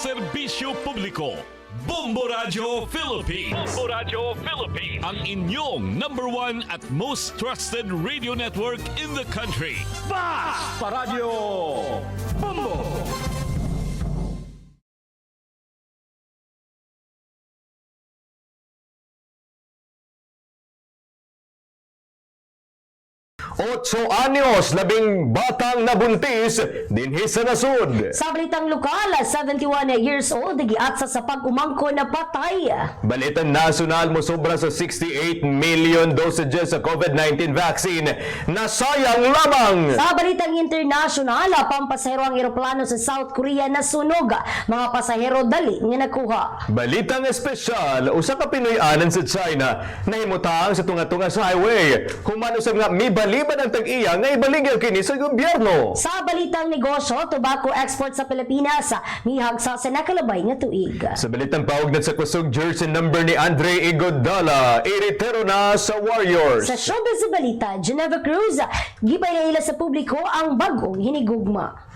Serbisyo Publiko, Bombo Radio Philippines. Bombo Radio Philippines. Ang inyong #1 at most trusted radio network in the country. Paradyo Bombo! Otso anyos, 10 batang nabuntis dinhi sa nasud. Sa balitang lokal, 71 years old, giatsa sa pag-umangko na patay. Balitang nasyonal mo sobra sa 68 million dosages sa COVID-19 vaccine na sayang lamang. Sa balitang international, pampasahero ang eroplano sa South Korea na sunog. Mga pasahero dali nga nakuha. Balitang espesyal, usa ka Pinoy-anan sa China na himutang sa tunga-tunga sa highway. Humano sa nga mibaliban ang tag-iya nga ibaligya kini sa gobyerno. Sa balitang negosyo, tobacco export sa Pilipinas, mihag sa nakalabay nga tuig. Sa balitang paugnat sa kusog jersey number ni Andre Iguodala, iritero na sa Warriors. Sa showbiz sa balita, Geneva Cruz, gibay na ila sa publiko ang bagong hinigugma.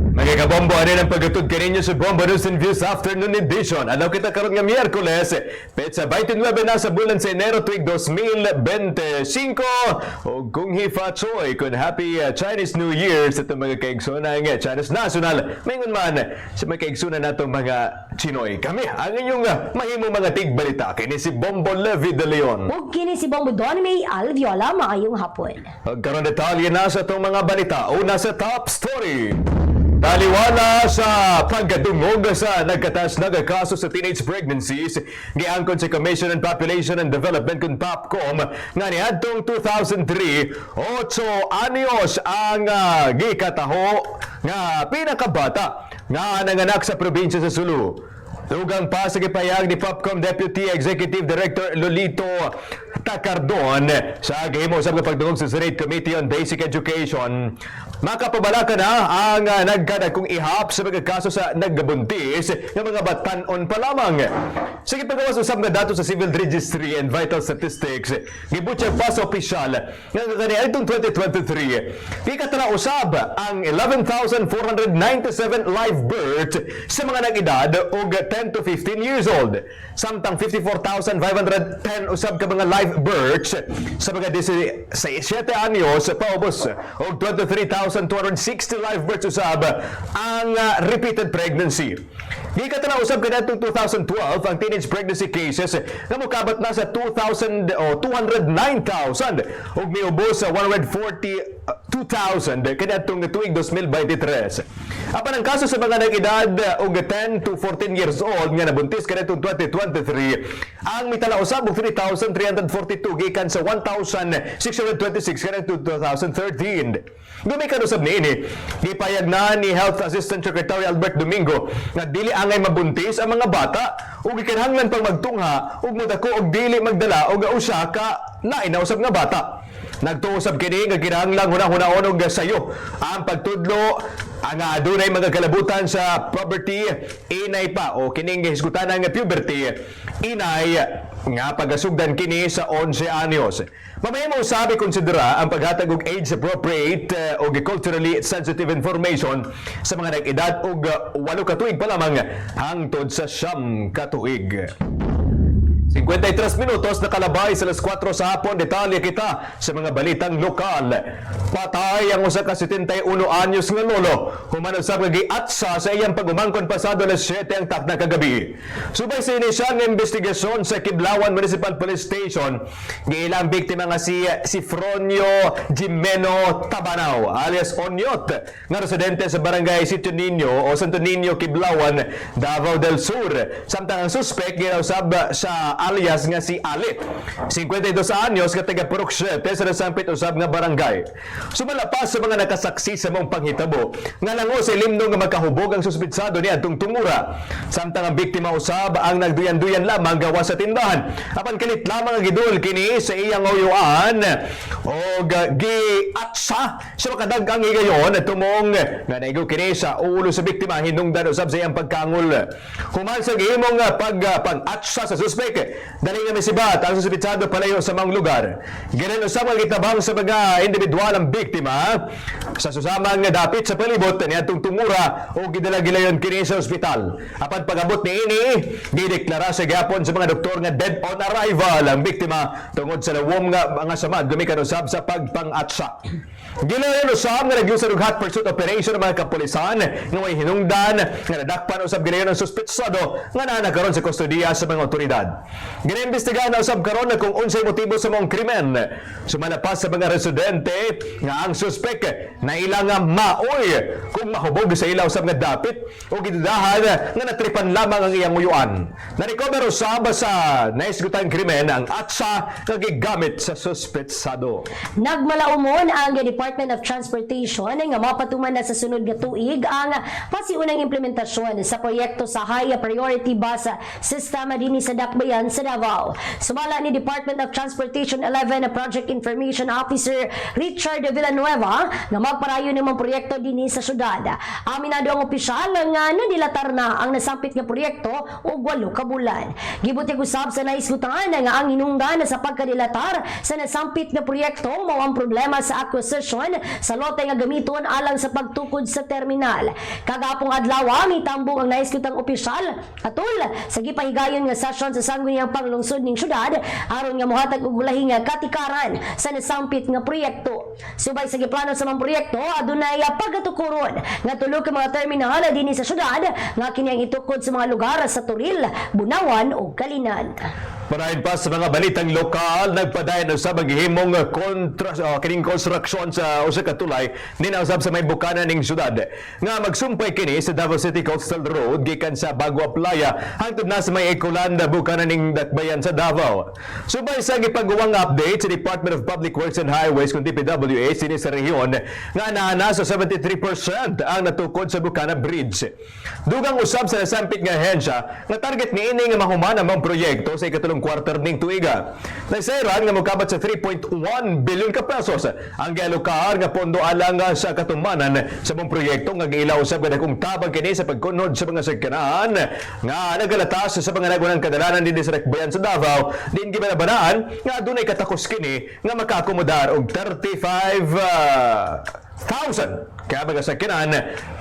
Magigabombo ano ng paggatod kaninyo sa Bombo News and Views Afternoon Edition. Alaw kita karon nga Miyerkules, petsa 29 na sa bulan sa Enero tuig 2025. O kung hifa choy, kung happy Chinese New Year sa itong mga kaigsunan ng Chinese National. Mayroon man sa mga kaigsunan natong mga Chinoy. Kami, ang inyong mahimo mga tigbalita. Kini si Bombo Levi de Leon. Ug kini si Bombo Don May Alviola, maayong hapon. Karon detalye na sa itong mga balita. Una sa top story. Taliwala sa pagkadungog sa nagkatas na kaso sa teenage pregnancies, giangkon sa Commission on Population and Development kung POPCOM nga niadtong 2003, 8 anyos ang gikataho nga pinakabata nga nanganak sa probinsya sa Sulu. Tugang pa sa gipayag ni POPCOM Deputy Executive Director Lolito Tacardon sa gihimo sa pagdungog sa Senate Committee on Basic Education. Makapabalaka na ang nagkanag kung ihap sa mga kaso sa naggabuntis ng mga batanon pa lamang. Sa gipagawas usab nga datos sa Civil Registry and Vital Statistics, gibutyag pa sa opisyal nga kaniadtong 2023, gikatala usab ang 11,497 live births sa mga nag-edad og 10 to 15 years old. Samtang 54,510 usab ka mga live births sa mga 17 anyos paubos og 23,260 live births usab ang repeated pregnancy. Gikatala usab kaniadtong 2012 ang teenage pregnancy cases nga mokabat na sa 209,000 ug miubos sa 142,000 kaniadtong tuig 2023. Apan ang kaso sa mga nag-edad og 10 to 14 years old nga nabuntis kaniadtong 2023, ang mitala usab og 3,342 gikan sa 1,626 kaniadtong 2013. Gumikan usab niini, gipayag na ni Health Assistant Secretary Albert Domingo nga dili angay mabuntis ang mga bata ug gikinahanglan pang magtungha ug modako og dili magdala og usa ka nainausab nga bata. Nagtuusab kini nga kinahanglan hunahunahon og sayo ang pagtudlo ang adunay mga kalabutan sa puberty, inay pa o kining hisgutan nga puberty, inay nga pagasugdan kini sa 11 anyos. Mamaya mo sabi konsidera ang paghatag og age appropriate o culturally sensitive information sa mga nag-edad og 8 ka tuig pa lamang hangtod sa 9 ka tuig. 53 minutos nakalabay sa alas 4 sa hapon. Detalye kita sa mga balitang lokal. Patay ang usa ka 71 anyos nga lolo. Human sa giatsa sa iyang pagumangkon pasado alas 7 ang takna kagabi. Subay sa inisyal nga investigasyon sa Kiblawan Municipal Police Station, giilang biktima nga si Fronio Jimeno Tabanao alias Onyot, nga residente sa barangay Sitio Niño o Santo Niño, Kiblawan, Davao del Sur. Samtang ang suspect ginausab sa alias nga si Ali, 52 anyos, nga taga Purok 7 sa nasampit usab nga barangay. Sumalapas sa mga nakasaksi sa mong panghitabo nga lango sa ilimno nga magkahubog ang suspitsado niya atong tungura. Samtang ang biktima usab ang nagduyan-duyan lamang gawa sa tindahan. Apan kalit lamang ang gidul kini sa iyang uyuan og giatsa sa makadagang higayon tumong nga naigo kini sa ulo sa biktima hinungdan usab sa iyang pagkangol. Human sa gihimong pag-atsa sa suspect, dali nga misibat ang suspitsado palayo sa mga lugar. Ganun usab ang gitabang sa mga individual ang biktima sa susamang nga dapit sa palibot niadtong tungura o gidala gilayon kini sa ospital. Apan pag-abot ni ini, gideklara sa gyapon sa mga doktor nga dead on arrival ang biktima tungod sa lawom nga mga samad gumikan usab sa pagpang-atsa. Gilayon usab nga naglusad og hot pursuit operation ng mga kapulisan nga may hinungdan nga nadakpan usab gilayon ang suspitsado nga naa karon sa kustodiya sa mga otoridad. Ginaimbestigahan na usab karon kung unsay motibo sa mga krimen. Sumalapas sa mga residente nga ang suspek na ilang maoy kung mahubog sa ilaw usab nga dapit o gidudahan nga natripan lamang ang iyang uyuan. Na-recover usab sa naisgutang krimen ang atsa nga gigamit sa suspitsado. Nagmalaumon ang Department of Transportation nga mapatuman na sa sunod nga tuig ang pasiunang implementasyon sa proyekto sa High Priority Bus System dinhi sa Dakbayan sa Davao. Sumala ni Department of Transportation 11 na Project Information Officer Richard Villanueva nga magparayon ng mga proyekto dinhi sa syudad. Aminado ang opisyal nga nadilatar na ang nasampit nga proyekto og 8 ka bulan. Gibutyag usab sa naisgutan nga ang hinungdan sa pagkadilatar sa nasampit nga proyekto mao ang problema sa acquisition sa lote nga gamiton alang sa pagtukod sa terminal. Kagapong adlaw mitambong ang naisgutang opisyal atul sa gipahigayon nga session sa sangguniang panglungsod ning syudad aron nga mohatag og bulahing nga katikaran sa nasampit nga proyekto. Subay sa giplano sa mga proyekto adunay pagatukuron nga tulo ka mga terminal dinhi sa syudad nga kini ang itukod sa mga lugar sa Turil, Bunawan ug Kalinan. Marahin pa sa mga balitang lokal, nagpadayon usab ang gihimong kining construction sa usa ka tulay ninausab sa may bukana ning syudad. Nga magsumpay kini sa Davao City Coastal Road gikan sa Bagua Playa hangtod na sa may Ecolanda bukana ning Dakbayan sa Davao. Subay sa gipagawa nga update sa Department of Public Works and Highways kung DPWH dinhi sa rehiyon nga naa sa 73% ang natukod sa Bukana Bridge. Dugang usab sa nasampit nga ahensya nga target niini nga mahuman ang mga proyekto sa ikatulong quarter ning tuiga. Naisayran nga mokabat sa 3.1 billion ka pesos ang gialokar nga pondo alang sa katumanan sa mga proyekto nga giilaw sa kung tabang kini sa pagkunod sa mga sakyanan nga nagalatas sa mga nagunang kadalanan dinhi sa Dakbayan sa Davao din gibanabanaan nga adunay katakos kini nga makaakomodar og 35,000 kaya mga sakyanan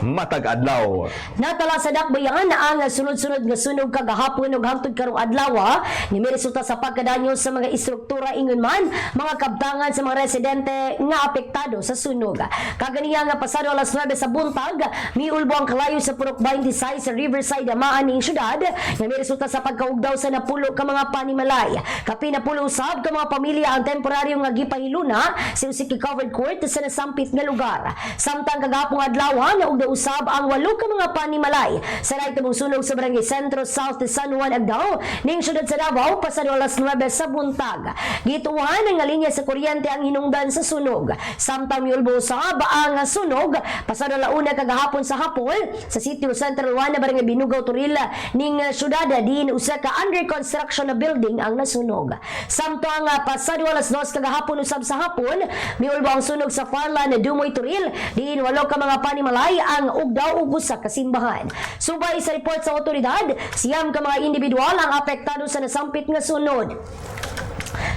matag adlaw. Natala sa Dakbayan ang sunod-sunod nga sunog kagahapon ug hangtod karong adlaw ni may resulta sa pagkadanyo sa mga istruktura ingon man mga kabtangan sa mga residente nga apektado sa sunog. Kaganiya nga pasado alas 9 sa buntag miulbo ang kalayo sa Purok 26 sa Riverside amaan ning syudad nga may resulta sa pagkaugdaw sa napulo ka mga panimalay. Kapin napulo usab ka mga pamilya ang temporaryo nga gipahiluna sa usik covered court sa nasampit nga lugar. Samtang kagapong adlaw naugda usab ang 8 ka mga panimalay sa nahitabong sunog sa Barangay Sentro South de San Juan Agdao ning syudad sa Davao pasado alas 9 sa buntag. Gituhan ang linya sa kuryente ang hinungdan sa sunog. Samtang miulbo usab ang sunog pasado alauna kagahapon sa hapon sa Sitio Central 1 na Barangay Binugaw Turil ning syudad din usa ka under construction na building ang nasunog. Samtang pasado alas 2 kagahapon usab sa hapon miulbo ang sunog sa Farlan na Dumoy Turil din 8 ka mga panimalay ang ugdaw ug usa ka simbahan. Subay sa report sa otoridad, siyam ka mga individual ang apektado sa nasampit nga sunod.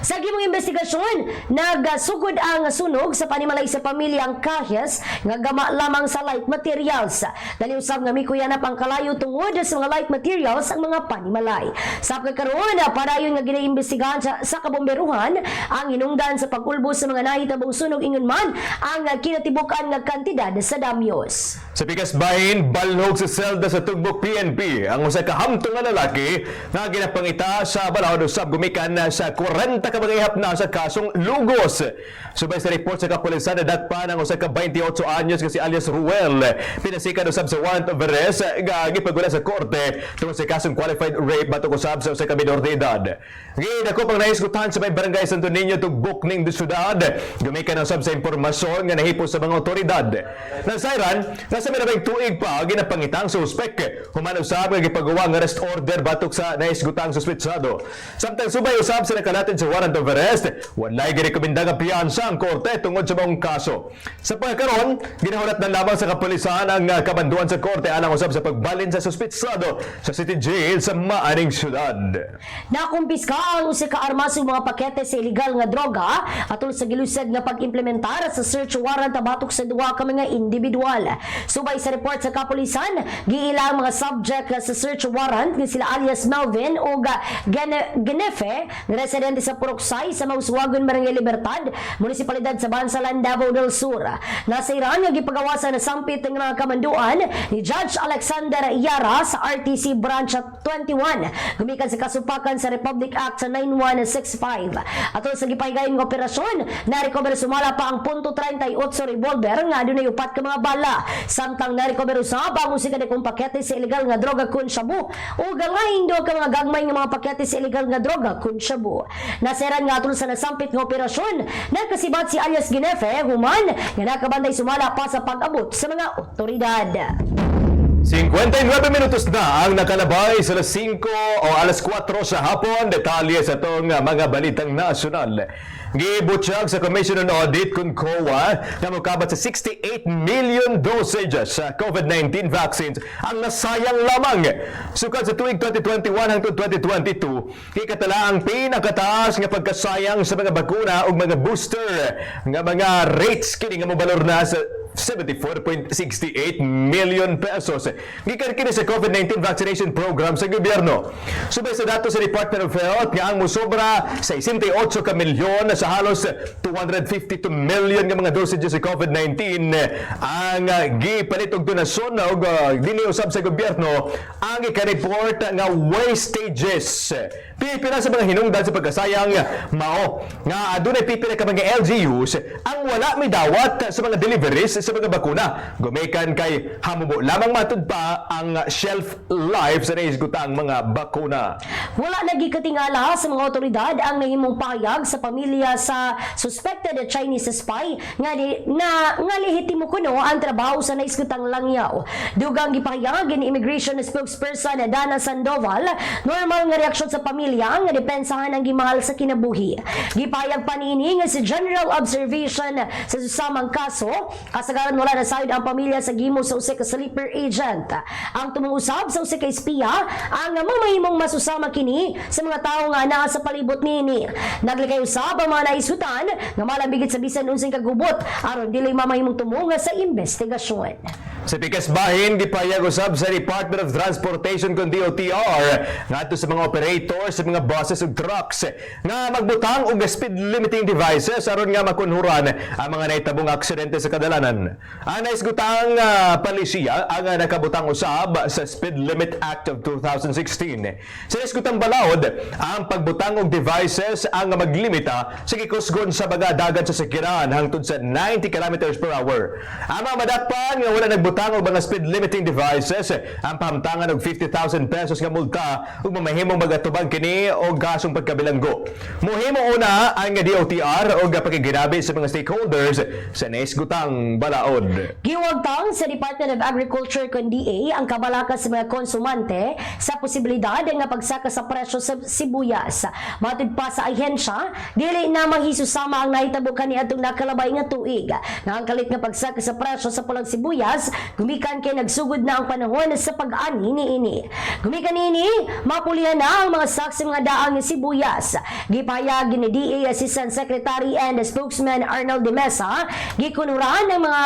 Sa gimong investigasyon, nagsugod ang sunog sa panimalay sa pamilyang Cajes nga gama lamang sa light materials. Dali usab nga mikuyanap ang kalayo tungod sa mga light materials ang mga panimalay. Sa pagkakaroon, padayon nga ginaimbestigahan sa kabomberuhan ang hinungdan sa pag-ulbo sa mga nahitabong sunog ingon man ang kinatibukan nga kantidad sa damyos. Sa Pikas Bahin, balhog sa selda sa Tugbok PNP ang usa ka hamtong nga lalaki nga ginapangita sa balahod usab gumikan sa 40 ka mga na sa kasong lugos. Subay sa report sa kapulisan na dakpan ang usa ka 28 anyos kasi alias Ruel. Pinasikan usab sa warrant of arrest gipagula sa korte tungod sa kasong qualified rape batok usab sa usa ka minor de edad. Gidako pang naisgutan sa may barangay Santo Niño Tugbok ning syudad. Gumikan usab sa impormasyon nga nahipos sa mga otoridad. Nasayran nga sa minabing tuig pa ginapangitang suspek human usab nga gipagawa nga arrest order batok sa naisgutang suspetsado. Samtang subay usab sa nakalatid sa warrant of arrest, walay girekomenda nga piyansa ang korte tungod sa maong kaso. Sa pagkaroon, ginahulat na lamang sa kapulisan ang kabanduan sa korte alang usab sa pagbalin sa suspitsado sa City Jail sa maaning syudad. Nakumpiska ang usa ka armas ug mga pakete sa illegal nga droga atol sa gilusad nga pag-implementar sa search warrant batok sa duha ka mga individual. Subay sa report sa kapulisan, giila ang mga subject sa search warrant nga sila alias Melvin o Genefe, residente sa Puruksay sa Mauswagon, Barangay Libertad, munisipalidad sa Bansalan, Davao del Sur. Nasa Iran nga gipagawasan na sampit ng mga kamanduan ni Judge Alexander Yara sa RTC Branch 21 gumikan sa kasupakan sa Republic Act 9165. Atol sa gipahigayon nga operasyon, na-recover sumala pa ang .38 revolver nga adunay upat ka mga bala, samtang na-recover usab ang usika na kung pakete sa illegal nga droga kun shabu o galaing do ka mga gagmay nga mga pakete sa illegal nga droga kun shabu. Naseran nga atol sa nasampit nga operasyon, nagkasibat si alias Genefe human nga nakabanday sumala pa sa pag-abot sa mga otoridad. 59 minutos na ang nakalabay sa alas 5 o alas 4 sa hapon. Detalye sa itong mga balitang nasyonal. Gibutyag sa Commission on Audit kung COA na mukabat sa 68 million dosages sa COVID-19 vaccines ang nasayang lamang. Sukad sa tuig 2021 hangtod 2022, kikatala ang pinakataas nga pagkasayang sa mga bakuna o mga booster nga mga rates kini nga mobalor na sa 74.68 million pesos. Gikan kini sa COVID-19 vaccination program sa gobyerno. Subay sa datos sa Department of Health nga ang musobra sa 68 ka milyon sa halos 252 million nga mga dosages sa COVID-19 ang gipalit og donasyon og diniusab sa gobyerno ang ika-report nga wastages. Pipila sa mga hinungdan sa pagkasayang mao nga adunay pipila ka mga LGUs ang wala midawat sa mga deliveries sa mga bakuna. Gumikan kay hamubo lamang matud pa ang shelf life sa naisgutang mga bakuna. Wala lagi katingala sa mga otoridad ang nahimong pahayag sa pamilya sa suspected Chinese spy nga lehitimo kuno ang trabaho sa naisgutang langyaw. Dugang gipahayag ni Immigration Spokesperson Dana Sandoval, normal nga reaksyon sa pamilya nga depensahan ang gimahal sa kinabuhi. Gipahayag pa niini nga si General Observation sa susamang kaso, kasagaran wala na sayod ang pamilya sa gimo sa usa ka sleeper agent. Ang tumungusab sa usa ka espiya ang mamahimong masusama kini sa mga tawo nga naa sa palibot niini. Naglikay usab ang mga naisutan nga malambigit sa bisan unsang kagubot aron dili mamahimong tumunga sa investigasyon. Sa pikas bahin, gipahayag usab sa Department of Transportation kung DOTR ngadto sa mga operators sa mga buses ug trucks nga magbutang og speed limiting devices aron nga makunhuran ang mga nahitabong aksidente sa kadalanan. Ang naisgutang palisiya ang nakabutang usab sa Speed Limit Act of 2016. Sa naisgutang balaod, ang pagbutang og devices ang maglimita sa gikusgon sa baga dagat sa sakyanan hangtod sa 90 km/h. Ang mga madatpan nga wala nagbutang og mga speed limiting devices ang pahamtangan og 50,000 pesos nga multa ug mamahimong magatubang kini og kasong pagkabilanggo. Mohimo una ang DOTR og pakiginabi sa mga stakeholders sa naisgutang balaod. Giwagtang sa Department of Agriculture kon DA ang kabalaka sa mga konsumante sa posibilidad nga pagsaka sa presyo sa sibuyas. Matod pa sa ahensya, dili na mahisusama ang nahitabo kaniadtong nakalabay nga tuig. Nga ang kalit nga pagsaka sa presyo sa pulang sibuyas, gumikan kay nagsugod na ang panahon sa pag-ani niini. Gumikan niini, mapulihan na ang mga stocks sa mga daang sibuyas. Gipahayag ni DA Assistant Secretary and Spokesman Arnold de Mesa, gikunuran ng mga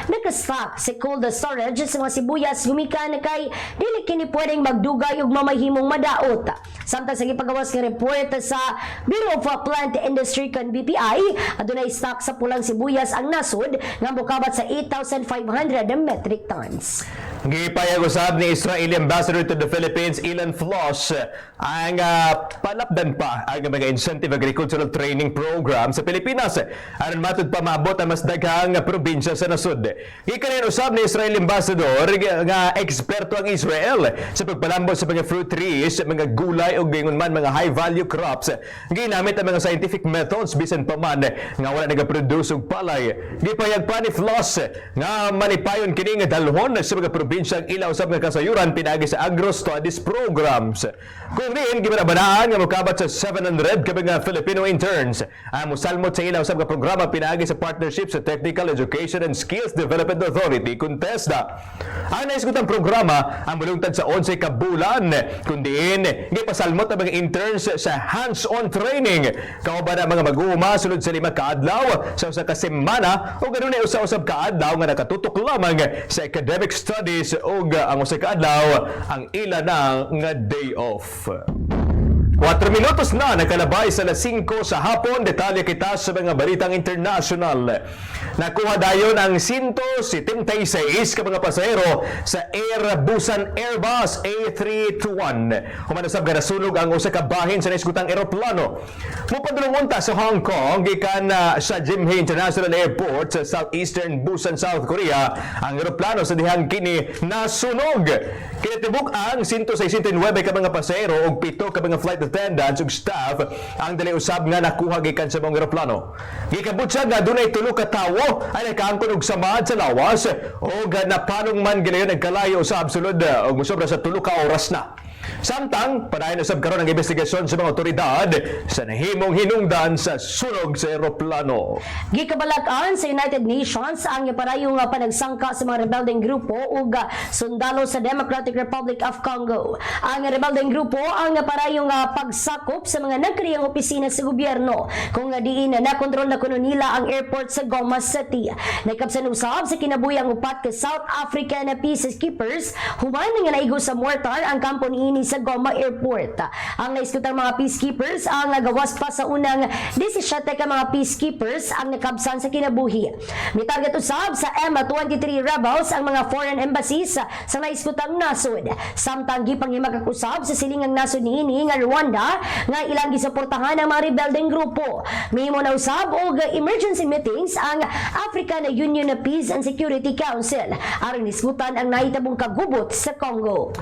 nakastock sa cold storage sa mga sibuyas gumikan kay dili kini pwedeng magdugay og mamahimong madaot. Samtang sa gipagawas nga report sa Bureau of Plant Industry kan BPI, adunay stock sa pulang sibuyas ang nasod nga mokabat sa 8,500 metric tons. Gipayag usab ni Israeli Ambassador to the Philippines, Ilan Floss, ang palapdan pa ang mga incentive agricultural training program sa Pilipinas aron matud pa maabot ang mas daghang probinsya sa nasud. Gikanin usab ni Israeli Ambassador nga eksperto ang Israel sa pagpalambot sa mga fruit trees, mga gulay o gingon man mga high value crops. Ginamit ang mga scientific methods bisan pa man nga wala nagaproduce og palay. Gipayag pa ni Floss nga manipayon kini nga dalhon sa mga probinsya ang ilaw usab nga kasayuran pinaagi sa agro-studies programs. Kung diin gibanabanaan nga mokabat sa 700 ka mga Filipino interns ang musalmot sa ilaw usab nga programa pinaagi sa partnership sa Technical Education and Skills Development Authority Contesta. Ang naisgutang programa ang mulungtad sa 11 ka bulan kun diin gipasalmot ang mga interns sa hands-on training kauban ang mga mag-uuma sulod sa 5 ka adlaw sa usa ka semana o ganoon ay usa-usab ka adlaw nga nakatutok lamang sa academic studies o ang usa ka adlaw ang ila na nga day off. 4 minutos na nakalabay sa alas 5 sa hapon. Detalye kita sa mga balitang international. Nakuha dayon ang 176 ka mga pasahero sa Airbusan Airbus A321. Humanusab nga nasunog ang usa ka bahin sa naisgutang eroplano. Mupadulong unta sa Hong Kong gikan sa Jimhae International Airport sa southeastern Busan, South Korea. Ang eroplano sa dihang kini nasunog. Kinatibuk ang 169 ka mga pasahero ug 7 ka mga flight attendants ug staff ang dali usab nga nakuha gikan sa mga eroplano. Gikabutsag nga dunay 3 ka tawo ay nakaangkon og samad sa lawas ug napanong man gilayon nagkalayo usab sulod og mosobra sa 3 ka oras na. Samtang padayon usab karon ang investigasyon sa mga otoridad sa nahimong hinungdan sa sunog sa eroplano. Gikabalak-an sa United Nations ang iparayong panagsangka sa mga rebeldeng grupo ug sundalo sa Democratic Republic of Congo. Ang rebeldeng grupo ang parayong pagsakop sa mga nagkriyang opisina sa gobyerno kung diin na kontrol na kuno nila ang airport sa Goma City. Nakapsan usab sa kinabuhi ang upat ka South African peacekeepers human nga naigo sa mortar ang kampo niini sa Goma Airport. Ang naiskutang mga peacekeepers ang nagawas pa sa unang 17 ka mga peacekeepers ang nakabsan sa kinabuhi. May target usab sa M23 rebels ang mga foreign embassies sa naiskutang nasod. Samtang gipanghimagak-usab sa silingang nasod niini nga Rwanda nga ilang gisuportahan ang mga rebeldeng grupo. Mihimo na usab og emergency meetings ang African Union Peace and Security Council aron nisgutan ang nahitabong kagubot sa Congo.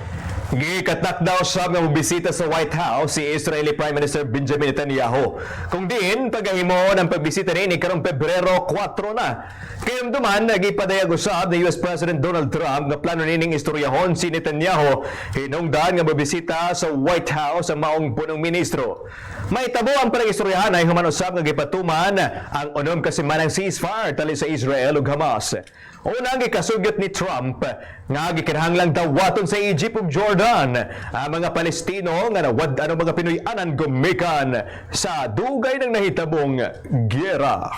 Gikatak daw siya nga bisita sa White House si Israeli Prime Minister Benjamin Netanyahu. Kung diin, pagahimo ng pagbisita ni karong Pebrero 4 na. Kayong duman, nagipadayag usab ni US President Donald Trump nga plano nining istoryahon si Netanyahu hinungdan nga mabisita sa White House ang maong punong ministro. May tabo ang panag-istoryahan ay human usab nga gipatuman ang unom ka semanang ceasefire tali sa Israel ug Hamas. Unang gikasugyot ni Trump nga gikinahanglang dawaton sa Egypt ug Jordan ang mga Palestino nga nawad-an mga Pinoy-anan gumikan sa dugay ng nahitabong giyera.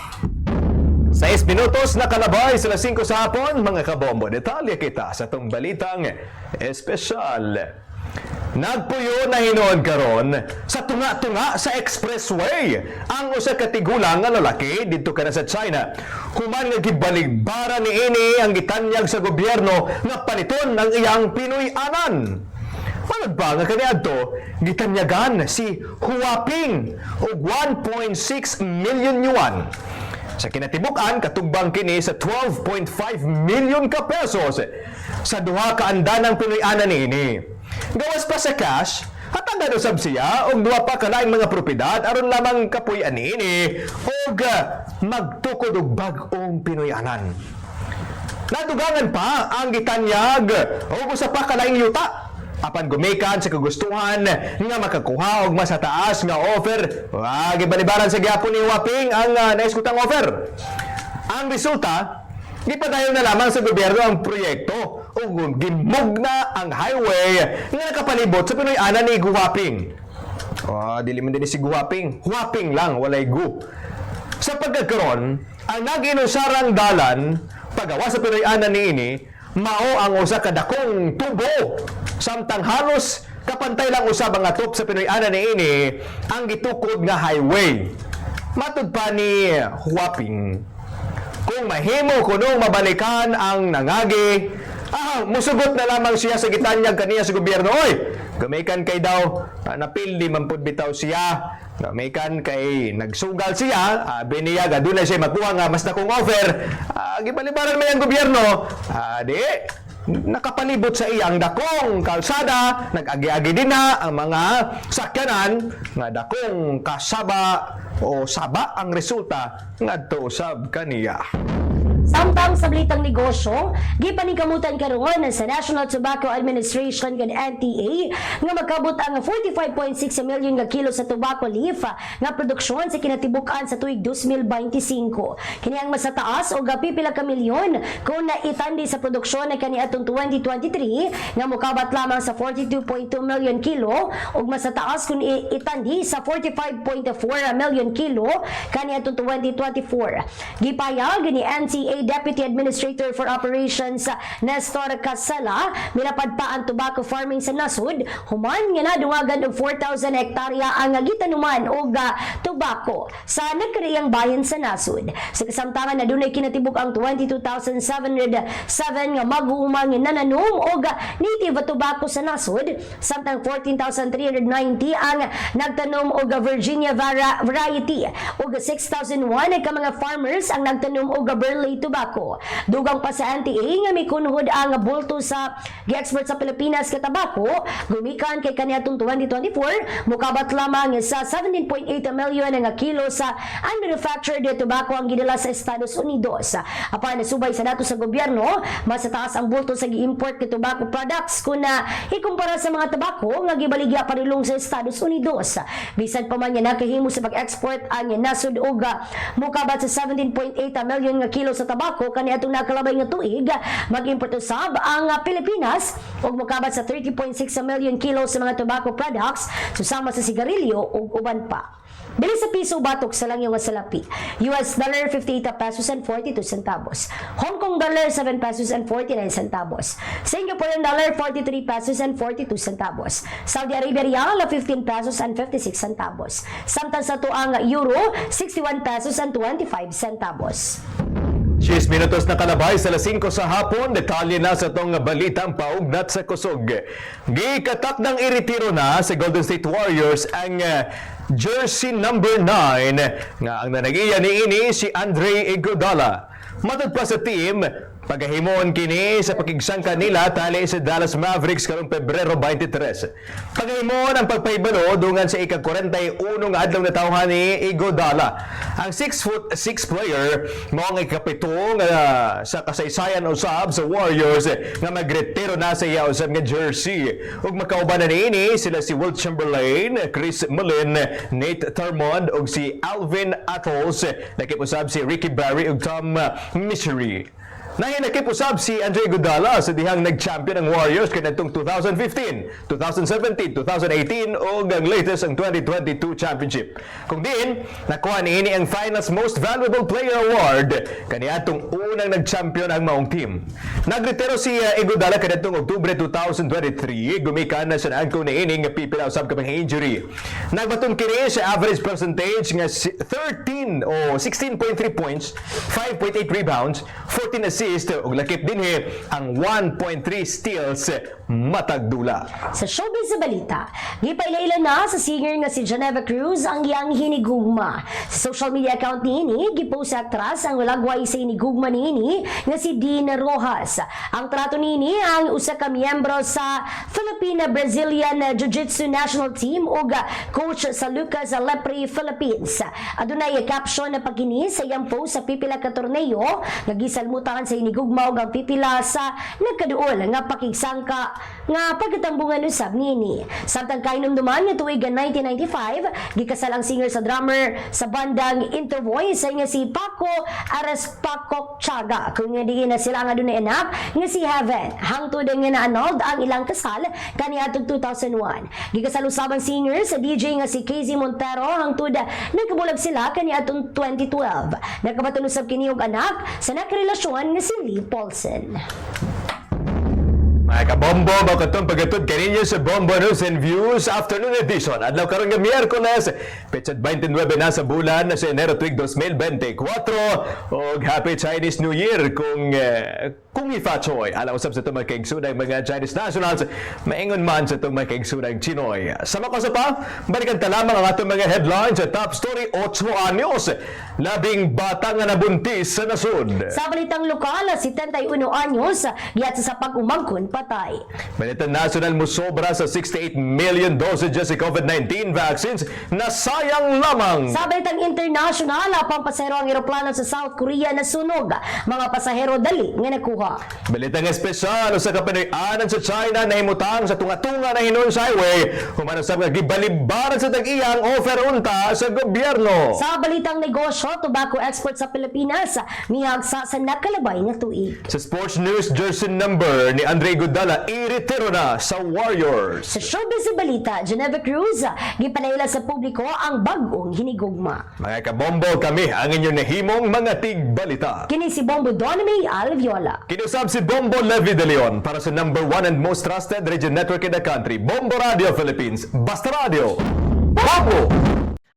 6 minutos na kalabay sa alas 5 sa hapon, mga kabombo. Detalye kita sa itong balitang espesyal. Nagpuyo na hinoon karon sa tunga-tunga sa expressway ang usa ka tigulang nga lalaki didto kana sa China. Human nga gibaligbaran niini ang gitanyag sa gobyerno nga paliton ang iyang Pinoy-anan. Manod ba nga kaniadto gitanyagan si Huaping og 1.6 million yuan. Sa kinatibukan, katugbang kini sa 12.5 million ka pesos sa duha ka andanang Pinoy-anan niini. Gawas pa sa cash, hatagad usab siya og duha pa ka laing mga propiedad aron lamang kapuy-an niini og magtukod og bag-ong Pinoy-anan. Nadugangan pa ang gitanyag og usa pa ka laing yuta. Apan gumikan sa kagustuhan nga makakuha og mas taas nga offer, gibalibaran sa gyapon ni Huaping ang naiskutang offer. Ang resulta, gipadayon na lamang sa gobyerno ang proyekto ug gimugna ang highway nga nakapalibot sa Pinoy-anan ni Huaping. Dili man din si Huaping. Huaping lang, walay gu. Sa pagkakaroon, ang nag-inusarang dalan pagawa sa Pinoy-anan niini mao ang usa ka dakong tubo. Samtang halos kapantay lang usab ang atop sa Pinoy-anan niini ang gitukod nga highway. Matud pa ni Huaping, kung mahimo kunong mabalikan ang nangagi, musugot na lamang siya sa gitanyag kaniya sa gobyerno. Oy, gamikan kay daw, napildi man pud bitaw siya. Gamikan kay nagsugal siya, biniyag, adunay siya makuha nga mas dakong offer. Gibalibaran man ang gobyerno, di, nakapalibot sa iyang dakong kalsada, nag-agi-agi din na ang mga sakyanan nga dakong kasaba o saba ang resulta ngadto usab kaniya. Samtang sa balitang negosyo, gipaningkamutan karon sa National Tobacco Administration kan NTA nga magkabot ang 45.6 million nga kilo sa tobacco leaf nga produksyon sa kinatibukan sa tuig 2025. Kini ang mas taas o pipila ka milyon kung naitandi sa produksyon na kaniadtong 2023 nga mokabat lamang sa 42.2 million kilo ug mas taas kung itandi sa 45.4 million kilo kaniadtong 2024. Gipayag ni NTA Deputy Administrator for Operations Nestor Casala milapad pa ang tobacco farming sa nasud human nga nadungagan og 4,000 hektarya ang gitanuman og tobacco sa nagkariyang bayan sa nasud. Sa kasamtangan nadunay kinatibuk ang 22,707 nga mag-uumang nananom og native tobacco sa nasud samtang 14,390 ang nagtanom og Virginia variety ug 6,001 ka mga farmers ang nagtanom og Burley tobacco. Dugang pa sa NTA nga may kunhod ang bulto sa gi-export sa Pilipinas ka tabako gumikan kay kaniadtong 2024 mukabat lamang sa 17.8 million nga kilo sa unmanufactured tobacco ang gidala sa Estados Unidos. Apan nasubay sa datos sa gobyerno, mas taas ang bulto sa gi-import nga tobacco products kung ikumpara sa mga tabako nga gibaligya parilong sa Estados Unidos. Bisan pa man nga nakahimo sa pag-export ang nasud og mukabat sa 17.8 million nga kilo sa tabako kaniadtong nakalabay nga tuig mag-import usab ang Pilipinas ug mokabat sa 30.6 million kilo sa mga tobacco products susama sa sigarilyo ug uban pa. Bili sa piso batok sa lang yung salapi. US dollar 58 pesos and 42 centavos. Hong Kong dollar 7 pesos and 49 centavos. Singaporean dollar 43 pesos and 42 centavos. Saudi Arabia rial 15 pesos and 56 centavos. Samtang sa tuang euro 61 pesos and 25 centavos. 10 minutos na kalabay sa alas 5 sa hapon, detalye na sa itong balitang paugnat sa kusog. Gikatak ng iritiro na sa Golden State Warriors ang jersey number 9 nga ang nanagiya ni ini si Andre Iguodala. Matod pa sa team, pagahimon kini sa pakigsangka nila tali sa Dallas Mavericks karong Pebrero 23. Pagahimon ang pagpahibalo dungan sa ika-41 nga adlaw na tawhan ni Iguodala. Ang 6'6" player mo ang ikapito sa kasaysayan usab sa Warriors nga magretiro na sa iya usab nga jersey. Ug makauban na niini sila si Wilt Chamberlain, Chris Mullin, Nate Thurmond ug si Alvin Atles. Nakip usab si Ricky Barry ug Tom Misery. Nahinakip usab si Andre Iguodala sa dihang nag-champion ang Warriors kanadtong 2015, 2017, 2018 o ang latest ang 2022 championship. Kung din, nakuha niini ang Finals Most Valuable Player Award kaniadtong unang nag-champion ang maong team. Nagretiro si Iguodala kanadtong Oktubre 2023, gumikan na sa naangko niini nga pipila usab ka pang injury. Nagbaton kini sa average percentage nga 16.3 points, 5.8 rebounds, 14 assists ug lakip dinhi ang 1.3 steals matag dula. Sa showbiz sa balita, gipaila-ila na sa singer nga si Geneva Cruz ang iyang hinigugma. Sa social media account niini, gipost sa aktras ang walagway sa hinigugma niini nga si Dina Rojas. Ang trato niini ang usa ka miyembro sa Filipina-Brazilian Jiu-Jitsu National Team ug coach sa Lucas Lepre Philippines. Adunay caption na pagkini sa iyang post sa pipila ka torneo nga gisalmutan sa hinigugma ug ang pipila sa nagkaduol nga pakigsangka nga pagkatambungan usab niini. Samtang kainumduman nga tuig 1995, gikasal ang singer sa drummer sa bandang Intervoice nga si Paco Arespacok Chaga. Kung nga di na sila nga dunay anak nga si Heaven. Hangtod nga na-annulled ang ilang kasal kaniadtong 2001. Gikasal usab ang singer sa DJ nga si Casey Montero hangtod nagkabulag sila kaniadtong 2012. Nagkabaton usab kini og anak sa nakarelasyon nga si Lee Paulson. Mga kabombo, makatong pagatod kaninyo sa Bombo News and Views Afternoon Edition. Adlaw karon nga Miyerkules, petsad 29 na sa bulan sa Enero tuig 2024. Og Happy Chinese New Year kung ifachoy. Alam usab sa itong mga kaigsunang mga Chinese nationals, maingon man sa itong mga kaigsunang Chinoy. Sama ko sa pa, balikan ta lamang ang atong mga headlines sa top story 8 anyos. Labing bata nga nabuntis sa nasod. Sa balitang lokal, 71 anyos, giyat sa pag-umangkon patay. Balitang national musobra sa 68 million dosages sa COVID-19 vaccines na sayang lamang. Sa balitang international, apang pasahero ang eroplano sa South Korea na sunog. Mga pasahero dali nga nakuha. Balitang espesyal sa kapinoy-anan sa China na himutang sa tunga-tunga na hinon sa highway humanang sa mga gibalibaran sa tag-iyang offer unta sa gobyerno. Sa balitang negosyo, tobacco export sa Pilipinas, mihagsa sa nakalabay nga tuig. Sa sports news, jersey number ni Andre Godala iretiro na sa Warriors. Sa showbiz balita, Geneva Cruz, gipanayla sa publiko ang bagong hinigugma. Mga kabombo, kami ang inyong nahimong mga tigbalita. Kini si Bombo Doname Alviola. Kinusab si Bombo Levi De Leon para sa number 1 and most trusted radio network in the country, Bombo Radio Philippines. Basta Radio, Bombo!